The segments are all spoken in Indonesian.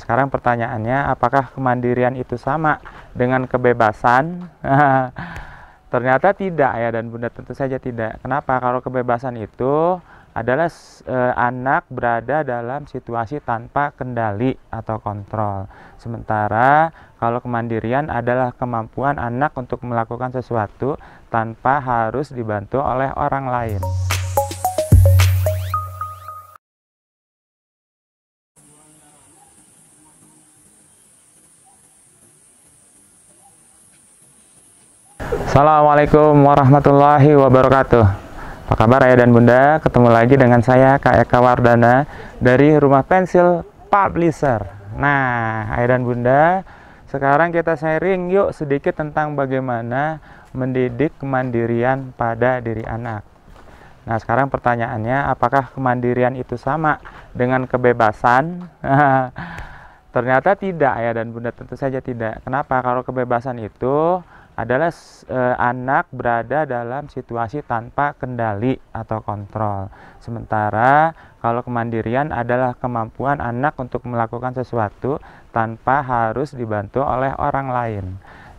Sekarang pertanyaannya, apakah kemandirian itu sama dengan kebebasan? Ternyata tidak ya, dan Bunda, tentu saja tidak. Kenapa? Kalau kebebasan itu adalah anak berada dalam situasi tanpa kendali atau kontrol. Sementara kalau kemandirian adalah kemampuan anak untuk melakukan sesuatu tanpa harus dibantu oleh orang lain. Assalamualaikum warahmatullahi wabarakatuh. Apa kabar ayah dan bunda? Ketemu lagi dengan saya Kak Eka Wardana dari Rumah Pensil Publisher. Nah ayah dan bunda, sekarang kita sharing yuk sedikit tentang bagaimana mendidik kemandirian pada diri anak. Nah sekarang pertanyaannya, apakah kemandirian itu sama dengan kebebasan? Ternyata tidak ya, dan bunda, tentu saja tidak. Kenapa? Kalau kebebasan itu adalah anak berada dalam situasi tanpa kendali atau kontrol. Sementara kalau kemandirian adalah kemampuan anak untuk melakukan sesuatu tanpa harus dibantu oleh orang lain.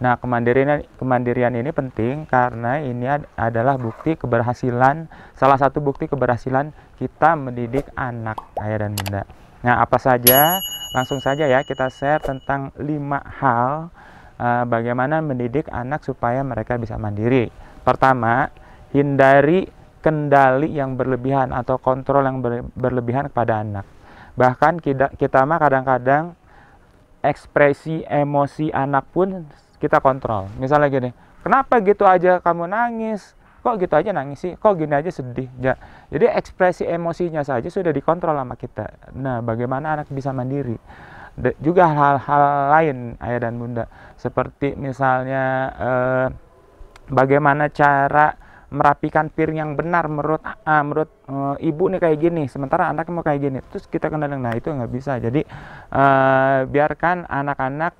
Nah, kemandirian ini penting karena ini adalah bukti keberhasilan, salah satu bukti keberhasilan kita mendidik anak, ayah dan bunda. Nah, apa saja? Langsung saja ya kita share tentang 5 hal bagaimana mendidik anak supaya mereka bisa mandiri. Pertama, hindari kendali yang berlebihan atau kontrol yang berlebihan kepada anak. Bahkan kita mah kadang-kadang ekspresi emosi anak pun kita kontrol. Misalnya gini, kenapa gitu aja kamu nangis? Kok gitu aja nangis sih? Kok gini aja sedih? Ya. Jadi ekspresi emosinya saja sudah dikontrol sama kita. Nah, bagaimana anak bisa mandiri? Juga hal-hal lain ayah dan bunda, seperti misalnya bagaimana cara merapikan piring yang benar menurut ibu nih kayak gini, sementara anaknya mau kayak gini, terus kita kendalikan. Nah itu nggak bisa. Jadi biarkan anak-anak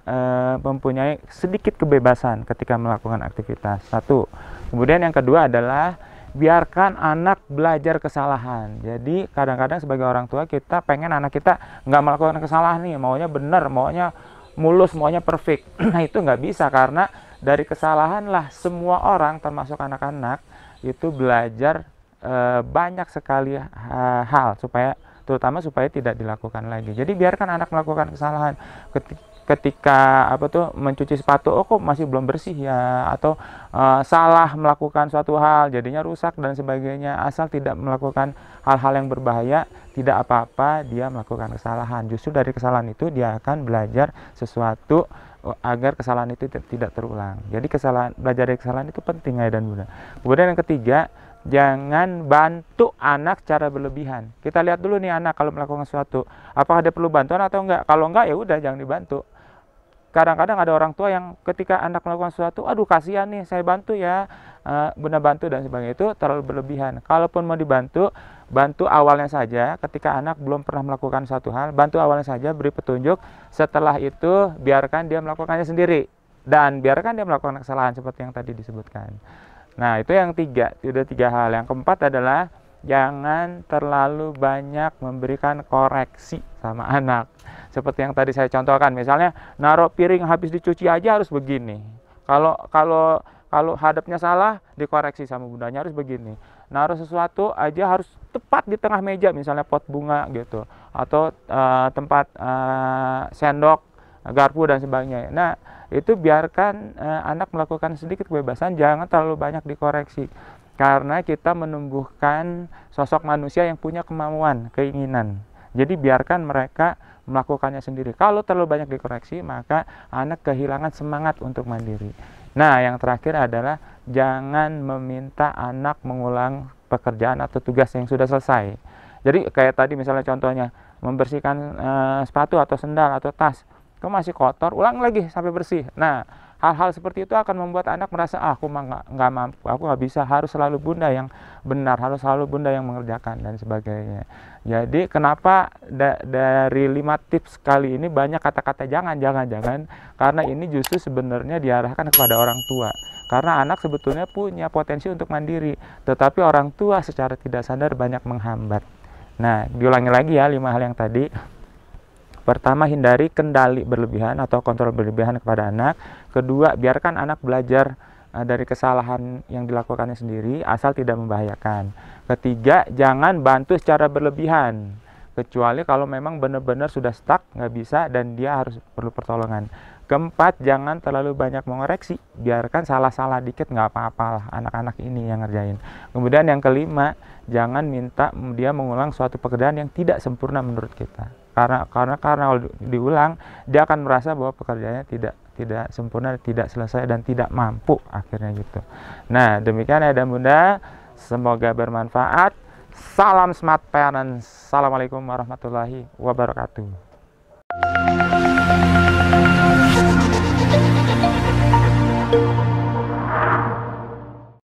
mempunyai sedikit kebebasan ketika melakukan aktivitas. Satu. Kemudian yang kedua adalah biarkan anak belajar kesalahan. Jadi kadang-kadang sebagai orang tua kita pengen anak kita nggak melakukan kesalahan nih, maunya benar, maunya mulus, maunya perfect. Nah itu nggak bisa, karena dari kesalahan lah semua orang termasuk anak-anak itu belajar banyak sekali hal, terutama supaya tidak dilakukan lagi. Jadi biarkan anak melakukan kesalahan. Ketika mencuci sepatu, oh kok masih belum bersih ya, atau salah melakukan suatu hal jadinya rusak dan sebagainya, asal tidak melakukan hal-hal yang berbahaya, tidak apa-apa dia melakukan kesalahan. Justru dari kesalahan itu dia akan belajar sesuatu agar kesalahan itu tidak terulang. Jadi belajar dari kesalahan itu penting ayah dan bunda. Kemudian yang ketiga, jangan bantu anak secara berlebihan. Kita lihat dulu nih anak kalau melakukan sesuatu, apakah dia perlu bantuan atau enggak. Kalau enggak ya udah jangan dibantu. Kadang-kadang ada orang tua yang ketika anak melakukan sesuatu, aduh kasihan nih, saya bantu ya, bunda bantu dan sebagainya, itu terlalu berlebihan. Kalaupun mau dibantu, bantu awalnya saja. Ketika anak belum pernah melakukan satu hal, bantu awalnya saja, beri petunjuk. Setelah itu biarkan dia melakukannya sendiri, dan biarkan dia melakukan kesalahan seperti yang tadi disebutkan. Nah itu yang tiga, sudah 3 hal. Yang keempat adalah jangan terlalu banyak memberikan koreksi sama anak. Seperti yang tadi saya contohkan, misalnya naruh piring habis dicuci aja harus begini. Kalau hadapnya salah, dikoreksi sama bundanya harus begini. Naruh sesuatu aja harus tepat di tengah meja, misalnya pot bunga gitu, atau tempat sendok, garpu dan sebagainya. Nah itu biarkan anak melakukan sedikit kebebasan, jangan terlalu banyak dikoreksi. Karena kita menumbuhkan sosok manusia yang punya kemauan, keinginan. Jadi biarkan mereka melakukannya sendiri. Kalau terlalu banyak dikoreksi, maka anak kehilangan semangat untuk mandiri. Nah, yang terakhir adalah jangan meminta anak mengulang pekerjaan atau tugas yang sudah selesai. Jadi kayak tadi misalnya contohnya, membersihkan sepatu atau sendal atau tas. Kok masih kotor, ulang lagi sampai bersih. Nah, hal-hal seperti itu akan membuat anak merasa, aku mah nggak mampu, aku nggak bisa, harus selalu bunda yang benar, harus selalu bunda yang mengerjakan dan sebagainya. Jadi kenapa dari 5 tips kali ini banyak kata-kata jangan, karena ini justru sebenarnya diarahkan kepada orang tua. Karena anak sebetulnya punya potensi untuk mandiri, tetapi orang tua secara tidak sadar banyak menghambat. Nah, diulangi lagi ya 5 hal yang tadi. Pertama, hindari kendali berlebihan atau kontrol berlebihan kepada anak. Kedua, biarkan anak belajar dari kesalahan yang dilakukannya sendiri asal tidak membahayakan. Ketiga, jangan bantu secara berlebihan, kecuali kalau memang benar-benar sudah stuck, nggak bisa, dan dia harus perlu pertolongan. Keempat, jangan terlalu banyak mengoreksi, biarkan salah-salah dikit nggak apa-apa lah, anak-anak ini yang ngerjain. Kemudian yang kelima, jangan minta dia mengulang suatu pekerjaan yang tidak sempurna menurut kita, karena kalau diulang dia akan merasa bahwa pekerjaannya tidak sempurna, tidak selesai, dan tidak mampu akhirnya gitu. Nah, demikian ya dan Bunda, semoga bermanfaat. Salam smart parents. Assalamualaikum warahmatullahi wabarakatuh.